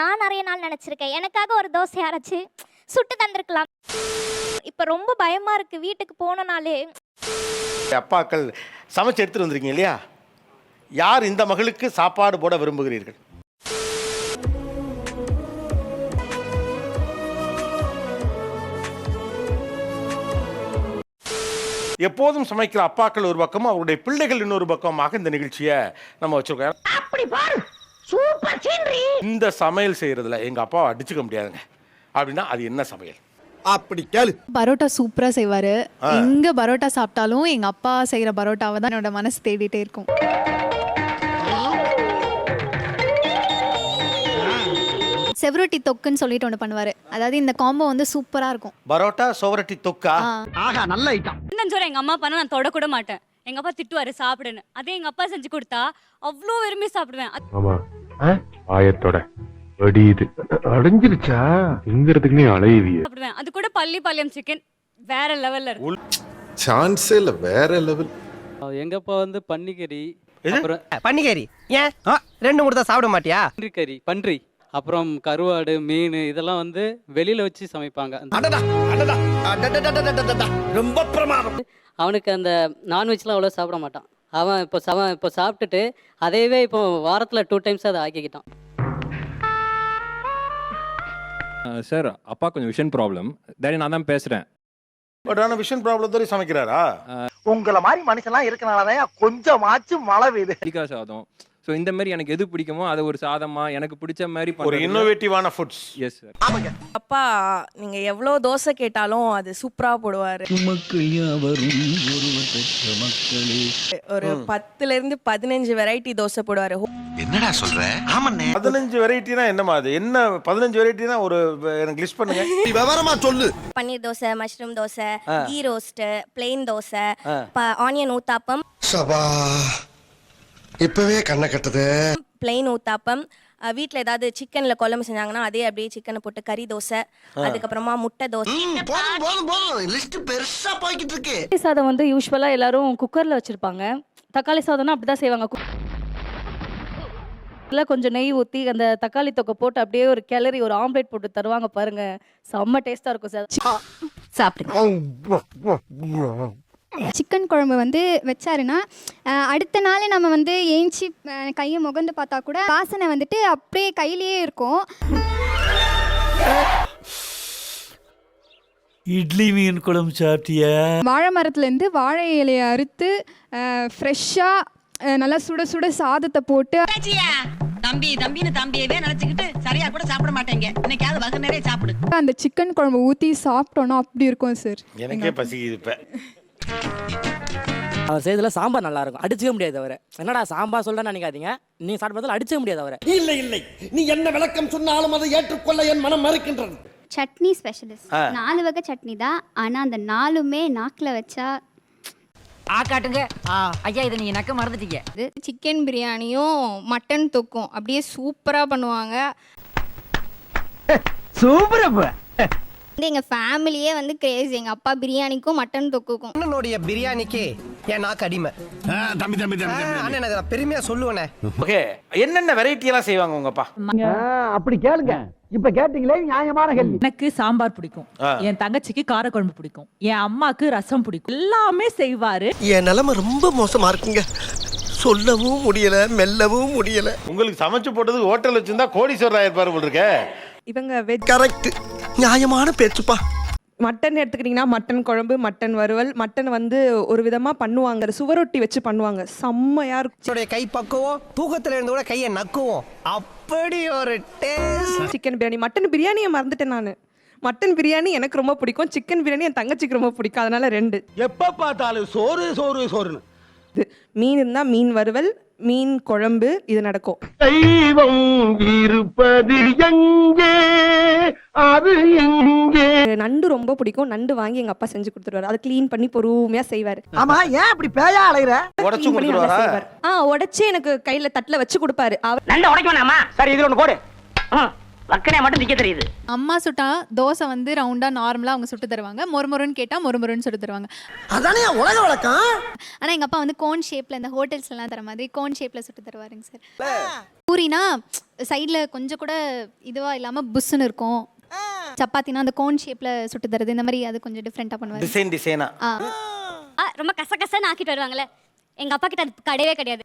நான் நிறைய நாள் நினைச்சிருக்கேன் எனக்காக ஒரு தோசை அரைச்சு சுட்டு தந்திருக்கலாம். இப்ப ரொம்ப பயமா இருக்கு வீட்டுக்கு போனனாலே. அப்பாக்கள் சமைச்சு எடுத்துட்டு வந்திருக்கீங்க இல்லையா? யார் இந்த மகளுக்கு சாப்பாடு போட விரும்புகிறீர்கள்? எப்போதும் சமைக்கிற அப்பாக்கள் ஒரு பக்கம், அவருடைய பிள்ளைகள் இன்னொரு பக்கமாக இந்த நிகழ்ச்சியை நம்ம வச்சிருக்கோம். அப்படி பாரு, சூப்பர் சீனரி. இந்த சமையல் செய்யறதுல எங்க அப்பாவை அடிச்சுக்க முடியாதுங்க அப்படின்னா அது என்ன சமையல்? அப்படி கேளு. பரோட்டா சூப்பரா செய்வாரு. எங்க பரோட்டா சாப்பிட்டாலும் எங்க அப்பா செய்யற பரோட்டாவை தான் என்னோட மனசு தேடிட்டே இருக்கும். செவரொட்டி தொக்குன்னு சொல்லிட்டு ஒன்று பண்ணுவாரு. அதாவது இந்த காம்போ வந்து சூப்பரா இருக்கும். பரோட்டா சோவரட்டி தொக்கா. ஆஹா, நல்ல ஐட்டம். இன்னும் எங்க அம்மா பண்ண நான் தொடக்கூட மாட்டேன். எங்க அப்பா திட்டுவாரு சாப்பிடுன்னு. அதே எங்க அப்பா செஞ்சு கொடுத்தா அவ்வளோ விரும்பி சாப்பிடுவேன். ஆமா, ஆயத்தோட அடியுது அடைஞ்சிருச்சா எங்கிறதுக்கு நீ அலையுவிய சாப்பிடுவேன். அது கூட பள்ளிப்பாளையம் சிக்கன் வேற லெவல்ல இருக்கு. சான்ஸே இல்ல, வேற லெவல். எங்க அப்பா வந்து பன்னிக்கறி, எது? அப்புறம் பன்னிக்கறி ஏன் ரெண்டு மூணு தான் சாப்பிட மாட்டியா? பன்றிக்கறி, பன்றி, அப்புறம் கருவாடு, மீன் இதெல்லாம் வந்து வெளியில வச்சு சமைப்பாங்க. அடடா அடடா அடடடடடடடடா, ரொம்ப பிரமாதம். அவனுக்கு அந்த நான்வெஜ்லாம் அவ்வளோ சாப்பிட மாட்டான். அவன் இப்போ சாப்பிட்டுட்டு அதையவே இப்போ வாரத்துல 2 டைம்ஸ் அதை ஆக்கிக்கிட்டான். சார், அப்பா கொஞ்சம் விஷன் ப்ராப்ளம். டேடி நான் தான் பேசுகிறேன். பட் ஆனால் விஷன் ப்ராப்ளத்தோட சமைக்கிறாரா? உங்கள மாதிரி மனுஷன்லாம் இருக்கனாலதான் கொஞ்சமாச்சும் மழை பெய்யுது. பிடிக்காத சாதம். ஸோ இந்த மாதிரி எனக்கு எது பிடிக்குமோ அதை ஒரு சாதமாக எனக்கு பிடிச்ச மாதிரி ஒரு இன்னோவேட்டிவான ஃபுட்ஸ். Yes sir. அப்பா நீங்க எவ்வளவு தோசை கேட்டாலும் அது சூப்பரா போடுவாரு. ஒரு 10ல இருந்து 15 வெரைட்டி தோசை போடுவாரு. என்னடா சொல்ற? ஆமாண்ணே. 15 வெரைட்டினா என்னமா அது? என்ன 15 வெரைட்டினா ஒரு எனக்கு லிஸ்ட் பண்ணுங்க. விவரமா சொல்லு. Paneer dosa, mushroom dosa, ghee roast, plain dosa, onion uthappam, சபா இப்பவே கண்ணை கட்டுது. பிளெயின் ஊத்தாப்பம், வீட்டில் ஏதாவது சிக்கனில் குழம்பு செஞ்சாங்கன்னா அதே அப்படியே சிக்கனை போட்டு கறி தோசை, அதுக்கப்புறமா முட்டை தோசை. போதும் போதும் போதும், லிஸ்ட் பெருசா போய்கிட்டு இருக்கு. தக்காளி சாதம் வந்து யூஸ்வலா எல்லாரும் குக்கர்ல வச்சிருப்பாங்க. தக்காளி சாதம்னா அப்படிதான் செய்வாங்க. கொஞ்சம் நெய் ஊற்றி அந்த தக்காளி தொக்கை போட்டு அப்படியே ஒரு கிளறி ஒரு ஆம்லேட் போட்டு தருவாங்க பாருங்க. செம்ம டேஸ்டா இருக்கும் சார். சாப்பிடுங்க. சிக்கன் குழம்பு வந்து வச்சாருன்னா அடுத்த நாள் நம்ம வந்து ஏஞ்சி கையை முகந்து பார்த்தா கூட வாசனை வந்துட்டு அப்படியே கையிலேயே இருக்கும். இட்லி மீன் குழம்பு சாப்பிட்டியா? வாழை மரத்துலேருந்து வாழை இலையை அறுத்து ஃப்ரெஷ்ஷாக நல்லா சுட சுட சாதத்தை போட்டு தம்பின்னு தம்பியவே நினைச்சுக்கிட்டு சரியா கூட சாப்பிட மாட்டேங்க. இன்னைக்காவது வகை நிறைய சாப்பிடு. அந்த சிக்கன் குழம்பு ஊற்றி சாப்பிட்டோன்னா அப்படி இருக்கும் சார். எனக்கே பசிக்குது இப்ப. அவர் செய்ததுல சாம்பார் நல்லா இருக்கும், அடிச்சுக்க முடியாது அவரை. என்னடா சாம்பார் சொல்ல நினைக்காதீங்க, நீங்க சாப்பிட்டதுல அடிச்சுக்க முடியாது அவரை. இல்லை இல்லை, நீ என்ன விளக்கம் சொன்னாலும் அதை ஏற்றுக்கொள்ள என் மனம் மறுக்கின்றது. சட்னி ஸ்பெஷலிஸ்ட். 4 வகை சட்னி தான், ஆனால் அந்த 4மே நாக்கில் வச்சா காட்டுங்க ஐயா, இதை நீங்க நக்க மறந்துட்டீங்க. சிக்கன் பிரியாணியும் மட்டன் தொக்கும் அப்படியே சூப்பராக பண்ணுவாங்க. சூப்பரா. எங்கள் ஃபேமிலியே வந்து கிரேஸ் எங்கள் அப்பா பிரியாணிக்கும் மட்டன் தொக்குக்கும். அண்ணனுடைய பிரியாணிக்கு என் நாக்கு அடிமை. தம்பி தம்பி தம்பி, அண்ணன் அதை பெருமையா சொல்லுவேனே. ஓகே, என்னென்ன வெரைட்டி எல்லாம் செய்வாங்க உங்க அப்பா? அப்படி கேளுங்க. இப்ப கேட்டீங்களே நியாயமான கேள்வி. எனக்கு சாம்பார் பிடிக்கும், என் தங்கச்சிக்கு காரக்குழம்பு பிடிக்கும், என் அம்மாக்கு ரசம் பிடிக்கும். எல்லாமே செய்வாரு. என் நிலைமை ரொம்ப மோசமா இருக்குங்க, சொல்லவும் முடியல மெல்லவும் முடியல. உங்களுக்கு சமைச்சு போட்டது ஹோட்டல் வச்சிருந்தா கோடீஸ்வரர் ஆயிருப்பாரு போல இருக்கே. இவங்க வெஜ் கரெக்ட், நியாயமான பேச்சுப்பா. மட்டன் எடுத்துக்கிட்டீங்கன்னா மட்டன் குழம்பு, மட்டன் வறுவல், மட்டன் வந்து ஒரு விதமா பண்ணுவாங்க, சுவரொட்டி வச்சு பண்ணுவாங்க, செம்மையா இருக்கும். கை பக்குவோம், தூக்கத்துல இருந்து கூட கையை நக்குவோம், அப்படி ஒரு டேஸ்ட். சிக்கன் பிரியாணி, மட்டன் பிரியாணியை மறந்துட்டேன் நான். மட்டன் பிரியாணி எனக்கு ரொம்ப பிடிக்கும், சிக்கன் பிரியாணி என் தங்கச்சிக்கு ரொம்ப பிடிக்கும், அதனால 2. எப்ப பார்த்தாலும் சோறு சோறு சோறுன்னு. மீன் இருந்தா மீன் வறுவல், மீன் குழம்பு, இது நடக்கும். தெய்வம் இருப்பது எங்கே, அது எங்கே. நண்டு ரொம்ப பிடிக்கும், நண்டு வாங்கி எங்க அப்பா செஞ்சு கொடுத்துருவாரு. அதை க்ளீன் பண்ணி பொறுமையா செய்வாரு. ஆமா, ஏன் அப்படி பேயா அலையற? உடைச்சு கொடுத்துருவாரா? உடைச்சு எனக்கு கையில தட்டுல வச்சு கொடுப்பாரு. நண்டு உடைக்க வேணாமா? சரி, இதுல ஒண்ணு போடு. வக்கனையா மட்டும் நிக்க தெரியுது. அம்மா சுட்டா தோசை வந்து ரவுண்டா நார்மலா அவங்க சுட்டு தருவாங்க, மொறுமொறுன்னு கேட்டா மொறுமொறுன்னு சுட்டு தருவாங்க. அதானே உலக வழக்கம். ஆனா எங்க அப்பா வந்து கோன் ஷேப்ல, இந்த ஹோட்டல்ஸ்லாம் தர மாதிரி கோன் ஷேப்ல சுட்டு தருவாருங்க சார். பூரினா சைடுல கொஞ்சம் கூட இதுவா இல்லாம புஷ்ஷுன்னு இருக்கும். சப்பாத்தினா அந்த கோன் ஷேப்ல சுட்டு தருது, இந்த மாதிரி அது கொஞ்சம் டிஃப்ரெண்டா பண்ணுவாரு. டிசைனா ரொம்ப கசகசன்னு ஆக்கிட்டு வருவாங்கல்ல, எங்க அப்பா கிட்ட அது கிடையவே கிடையாது.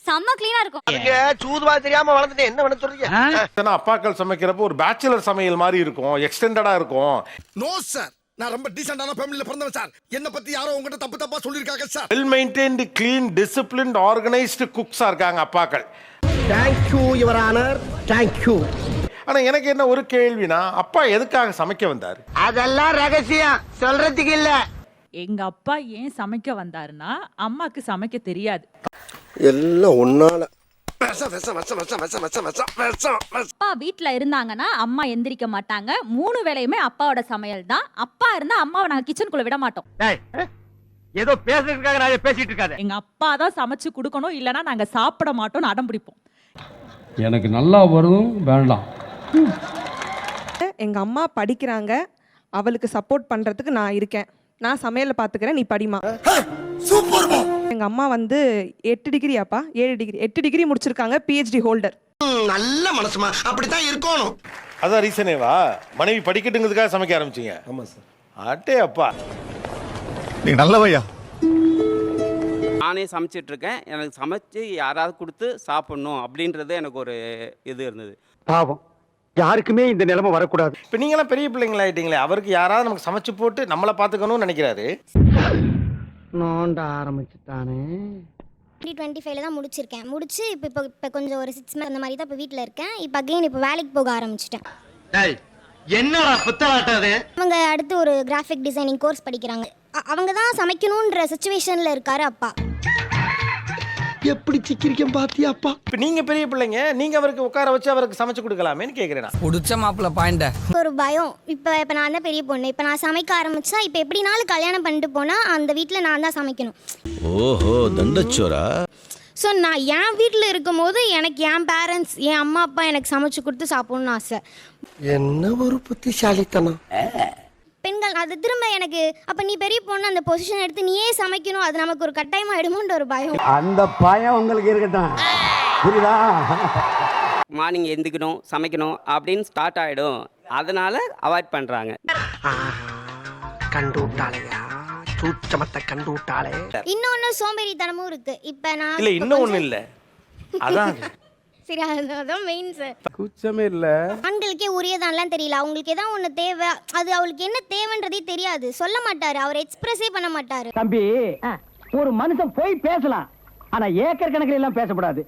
செம்ம கிளீனா இருக்கும். அதுக்கு சூதுவா தெரியாம வளர்ந்துட்டு என்ன பண்ண சொல்றீங்க? ஏன்னா அப்பாக்கள் சமைக்கிறப்போ ஒரு பேச்சுலர் சமையல் மாதிரி இருக்கும், எக்ஸ்டெண்டடா இருக்கும். நோ சார், நான் ரொம்ப டீசென்டான ஃபேமிலில பிறந்தவன் சார். என்ன பத்தி யாரோ உங்ககிட்ட தப்பு தப்பா சொல்லிருக்காங்க sir. Well maintained, clean, disciplined, organised குக்ஸா இருக்காங்க அப்பாக்கள். Thank you your honour, thank you. ஆனா எனக்கு என்ன ஒரு கேள்வினா, அப்பா எதுக்காக சமைக்க வந்தாரு? அதெல்லாம் ரகசியம், சொல்றதுக்கு இல்ல. எங்க அப்பா ஏன் சமைக்க வந்தாருன்னா அம்மாக்கு சமைக்க தெரியாது. எல்லாம் ஒன்னால. அப்பா வீட்ல இருந்தாங்கன்னா அம்மா எந்திரிக்க மாட்டாங்க. 3 வேளையுமே அப்பாவோட சமையல் தான். அப்பா இருந்தா அம்மாவை நாங்க கிச்சனுக்குள்ள விட மாட்டோம். ஏதோ பேசுறதுக்காக நான் பேசிட்டு இருக்காத. எங்க அப்பா தான் சமைச்சு கொடுக்கணும், இல்லனா நாங்க சாப்பிட மாட்டோம்னு அடம் பிடிப்போம். எனக்கு நல்லா வரும் வேண்டாம். எங்க அம்மா படிக்கிறாங்க, அவளுக்கு சப்போர்ட் பண்றதுக்கு நான் இருக்கேன். நான் சமையலை பாத்துக்கிறேன், நீ படிமா. சூப்பர். எங்க அம்மா வந்து 8 டிகிரி முடிச்சிருக்காங்க, PhD ஹோல்டர். நல்ல மனசுமா, அப்படித்தான் இருக்கணும். அதான் ரீசனேவா மனைவி படிக்கட்டுங்கிறதுக்காக சமைக்க ஆரம்பிச்சீங்க? ஆமா சார். அட்டே அப்பா, நீ நல்லவையா. நானே சமைச்சிட்டு இருக்கேன். எனக்கு சமைச்சு யாராவது கொடுத்து சாப்பிடணும் அப்படின்றது எனக்கு ஒரு இது இருந்தது. பாவம், யாருக்குமே இந்த நிலைமை வரக்கூடாது. இப்போ நீங்களாம் பெரிய பிள்ளைங்களா ஆயிட்டீங்களே, அவருக்கு யாராவது நமக்கு சமைச்சு போட்டு நம்மளை பார்த்துக்கணும்னு நினைக்கிறாரு. நோண்ட ஆரம்பிச்சுட்டானே. 2025 தான் முடிச்சிருக்கேன். முடிச்சு இப்போ கொஞ்சம் ஒரு 6 months அந்த மாதிரி தான் இப்போ வீட்டில் இருக்கேன். இப்போ அகைன் இப்போ வேலைக்கு போக ஆரம்பிச்சிட்டேன். என்னடா புத்தலாட்டாது? அவங்க அடுத்து ஒரு கிராஃபிக் டிசைனிங் கோர்ஸ் படிக்கிறாங்க. அவங்க தான் சமைக்கணுன்ற சுச்சுவேஷனில் இருக்காரு அப்பா. எப்படி சிக்கிரிக்கம் பாத்தியாப்பா? இப்போ நீங்க பெரிய பிள்ளைங்க, நீங்க அவருக்கு உட்கார வச்சு அவருக்கு சமைச்சு கொடுக்கலாமேன்னு கேட்குறேன். புடிச்ச மாப்பிள்ள பாயிண்ட ஒரு பயம். இப்போ நான் தான் பெரிய பொண்ணு. இப்போ நான் சமைக்க ஆரம்பிச்சா இப்போ எப்படினாலும் கல்யாணம் பண்ணிட்டு போனால் அந்த வீட்டில் நான் தான் சமைக்கணும். ஓஹோ, தண்டச்சோரா. ஸோ நான் என் வீட்டில் இருக்கும் போது எனக்கு என் பேரண்ட்ஸ், என் அம்மா அப்பா எனக்கு சமைச்சு கொடுத்து சாப்பிடணும்னு ஆசை. என்ன ஒரு புத்திசாலித்தனம். பெண்கள் அது திரும்ப எனக்கு, அப்போ நீ பெரிய பொண்ணு, அந்த பொசிஷன் எடுத்து நீயே சமைக்கணும், அது நமக்கு ஒரு கட்டாயமாக ஆயிடுமோன்ற ஒரு பயம். அந்த பயம் உங்களுக்கு இருக்கட்டும், புரியுதா? மார்னிங் எந்திக்கணும், சமைக்கணும் அப்படின்னு ஸ்டார்ட் ஆகிடும். அதனால அவாய்ட் பண்ணுறாங்க. கண்டு விட்டாளையா, சூச்சமத்தை கண்டு விட்டாளே. இன்னொன்று சோம்பேறித்தனமும் இருக்குது. இப்போ நான் இல்லை இன்னும் ஒன்றும் இல்லை, அதான் சரி அதான் மெயின் சார். குச்சமே இல்ல. ஆண்களுக்கே உரியதான்லாம் தெரியல. அவங்களுக்கு ஏதாவது ஒன்று தேவை, அது அவளுக்கு என்ன தேவைன்றதே தெரியாது, சொல்ல மாட்டாரு, அவர் எக்ஸ்பிரஸே பண்ண மாட்டாரு. தம்பி, ஒரு மனுஷன் போய் பேசலாம், ஆனா ஏக்கர் கணக்கில் எல்லாம் பேசக்கூடாது.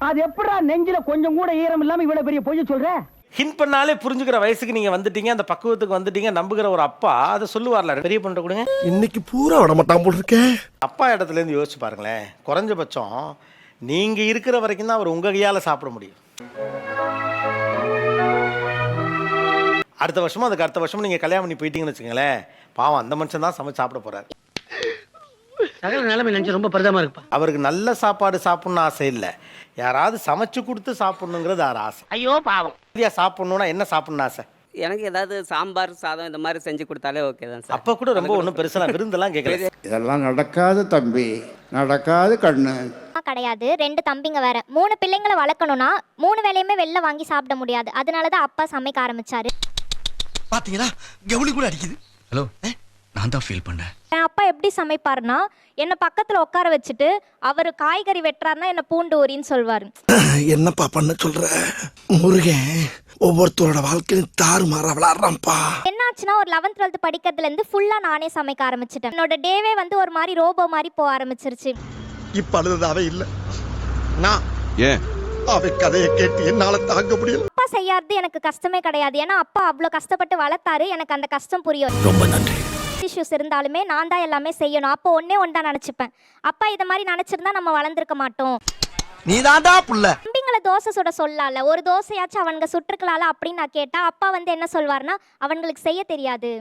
அது எப்படா நெஞ்சில கொஞ்சம் கூட ஈரம் இல்லாம இவ்வளவு பெரிய பொய்ய சொல்ற? ஹிண்ட் பண்ணாலே புரிஞ்சுக்கிற வயசுக்கு நீங்க வந்துட்டீங்க, அந்த பக்குவத்துக்கு வந்துட்டீங்க. நம்புகிற ஒரு அப்பா அதை சொல்லுவார்ல, பெரிய பொண்ணு கொடுங்க. இன்னைக்கு பூரா விட மாட்டான் போல் இருக்கேன். அப்பா இடத்துல இருந்து யோசிச்சு பாருங்களேன். குறைஞ்சபட்சம் நீங்க இருக்கிற வரைக்கும் தான் அவர் உங்க கையால சாப்பிட முடியும். அடுத்த வருஷமும் அதுக்கு அடுத்த வருஷமும் நீங்க கல்யாணம் பண்ணி போயிட்டீங்கன்னு வச்சுங்களேன், பாவம் அந்த மனுஷன் தான் சமைச்சு சாப்பிட போறாரு. சகல நிலைமை நினைச்சு ரொம்ப பரிதமா இருக்குப்பா. அவருக்கு நல்ல சாப்பாடு சாப்பிடணும்னு ஆசை இல்லை, யாராவது சமைச்சு கொடுத்து சாப்பிடணுங்கிறது அவர் ஆசை. ஐயோ பாவம். சாப்பிடணும்னா என்ன சாப்பிடணும் ஆசை? எனக்கு ஏதாவது சாம்பார் சாதம் இந்த மாதிரி செஞ்சு கொடுத்தாலே ஓகே தான் சார். அப்ப கூட ரொம்ப ஒன்றும் பெருசெல்லாம் விருந்தெல்லாம் கேட்கல. இதெல்லாம் நடக்காது தம்பி, நடக்காது கண்ணு. கிடையாது, 2 தம்பிங்க வேற. 3 பிள்ளைங்களை வளர்க்கணும்னா 3 வேளையுமே வெளில வாங்கி சாப்பிட முடியாது. அதனால தான் அப்பா சமைக்க ஆரம்பிச்சாரு. பாத்தீங்களா, கவுளி கூட அடிக்குது. ஹலோ, நான் தான் ஃபீல் பண்ணேன். என் அப்பா எப்படி சமைப்பாருன்னா, என்னை பக்கத்தில் உட்கார வச்சுட்டு அவர் காய்கறி வெட்டுறாருன்னா என்னை பூண்டு ஊரின்னு சொல்வார். என்னப்பா பண்ண சொல்ற? முருகன் ஒவ்வொருத்தரோட வாழ்க்கையும் தாறுமாறா விளாடுறான்ப்பா. என்னாச்சுன்னா ஒரு 11th 12th படிக்கிறதுலேருந்து ஃபுல்லாக நானே சமைக்க ஆரம்பிச்சிட்டேன். என்னோட டேவே வந்து ஒரு மாதிரி ரோபோ மாதிரி போக ஆரம்பிச்சிருச்சு. இப்ப அழுதாவே இல்லை, நான் ஏன் அவ கதையை கேட்டு என்னால தாங்க முடியல. அப்பா செய்யாதது எனக்கு கஷ்டமே கிடையாது, ஏன்னா அப்பா அவ்வளோ கஷ்டப்பட்டு வளர்த்தாரு. எனக்கு அந்த கஷ்டம் புரியும். ரொம்ப நன்றி. இஷ்யூஸ் இருந்தாலுமே நான் தான் எல்லாமே செய்யணும். அப்போ ஒன்றா நினச்சிப்பேன், அப்பா இதை மாதிரி நினச்சிருந்தா நம்ம வளர்ந்துருக்க மாட்டோம். நீதான்டா புள்ள. தம்பிங்களை தோசை சுட சொல்லல, ஒரு தோசையாச்சும் அவனுங்க சுட்டுருக்கலாம்ல அப்படின்னு நான் கேட்டா அப்பா வந்து என்ன சொல்வார்னா, அவங்களுக்கு செய்ய தெரியாது.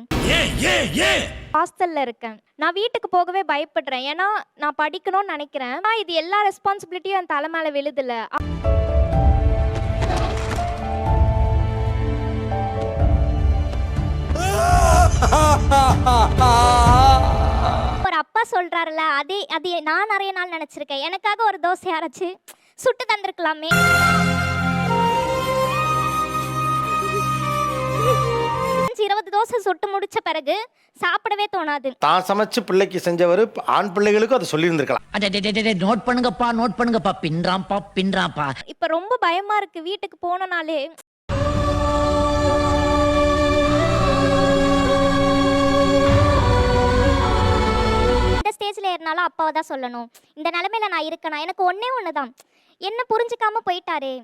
ஹாஸ்டல்ல இருக்கேன், நான் வீட்டுக்கு போகவே பயப்படுறேன். ஏன்னா நான் படிக்கணும்னு நினைக்கிறேன், இது எல்லா ரெஸ்பான்சிபிலிட்டியும் என் தலை மேல விழுதுல. சொன்னார்ல, அது நான் நிறைய நாள் நினச்சிருக்கேன். எனக்காக ஒரு தோசை அரைச்சு சுட்டு தந்திருக்கலாமே. 20 தோசை சுட்டு முடிச்ச பிறகு சாப்பிடவே தோணாது. தான் சமைச்சு பிள்ளைக்கு செஞ்சவர் ஆண் பிள்ளைகளுக்கும் அதை சொல்லியிருந்திருக்கலாம். நோட் பண்ணுங்கப்பா பின்றாம்பா. இப்போ ரொம்ப பயமா இருக்கு வீட்டுக்கு போனனாலே. இந்த ஸ்டேஜ்ல ஏறினாலும் அப்பாவை தான் சொல்லணும். இந்த நிலைமையில நான் இருக்கேனா, எனக்கு ஒண்ணு தான், என்ன புரிஞ்சுக்காம போயிட்டாரே.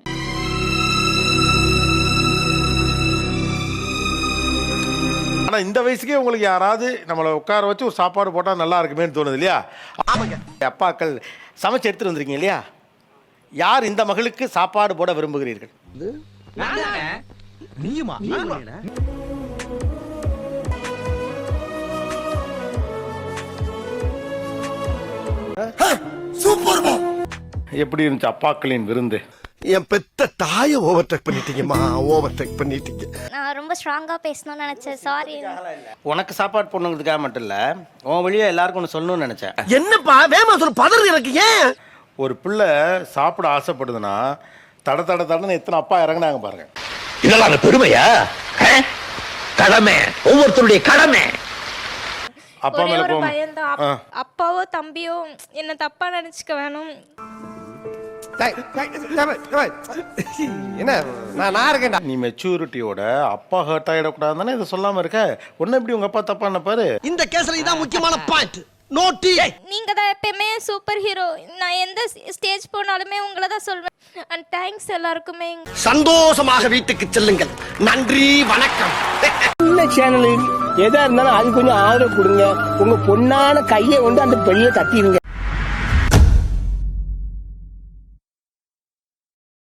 ஆனா இந்த வயசுக்கே உங்களுக்கு யாராவது நம்மளை உட்கார வச்சு ஒரு சாப்பாடு போட்டா நல்லா இருக்குமேன்னு தோணுது இல்லையா? அப்பாக்கள் சமைச்சு எடுத்துட்டு வந்திருக்கீங்க இல்லையா? யார் இந்த மகளுக்கு சாப்பாடு போட விரும்புகிறீர்கள்? எப்படி இருந்துச்சு அப்பாக்களின் விருந்து? என் பெத்த தாயை ஓவர்டேக் பண்ணிட்டீங்கம்மா, ஓவர்டேக் பண்ணிட்டீங்க. நான் ரொம்ப ஸ்ட்ராங்கா பேசணும்னு நினைச்சேன், சாரி. உனக்கு சாப்பாடு போடணுங்கிறதுக்காக மட்டும் இல்ல, உன் வழியா எல்லாருக்கும் ஒன்று சொல்லணும்னு நினைச்சேன். என்னப்பா வேமா சொல்ல பதறு எனக்கு ஏன்? ஒரு பிள்ளை சாப்பிட ஆசைப்படுதுன்னா தட தட தடன்னு எத்தனை அப்பா இறங்குனாங்க பாருங்க. இதெல்லாம் பெருமையா? கடமை, ஒவ்வொருத்தருடைய கடமை. அப்பா மேல கோவம். அப்பாவோ தம்பியோ என்ன தப்பா நினைச்சுக்க வேணும். என்ன நான் இருக்கேன்டா. நீ மெச்சூரிட்டியோட அப்பா ஹர்ட் ஆயிடக்கூடாது தானே இதை சொல்லாம இருக்க. ஒன்னும் எப்படி உங்க அப்பா தப்பா நினைப்பாரு? இந்த கேஸ்ல இதான் முக்கியமான பாயிண்ட். நோட்டி. நீங்க தான் எப்பயுமே சூப்பர் ஹீரோ. நான் எந்த ஸ்டேஜ் போனாலுமே உங்களை தான் சொல்வேன். அண்ட் தேங்க்ஸ் எல்லாருக்குமே. சந்தோஷமாக வீட்டுக்கு செல்லுங்கள். நன்றி, வணக்கம். சேனல் எதா இருந்தாலும் அது கொஞ்சம் ஆதரவு கொடுங்க. உங்க பொண்ணான கையை கொண்டு அந்த பெல்ல தட்டிடுங்க.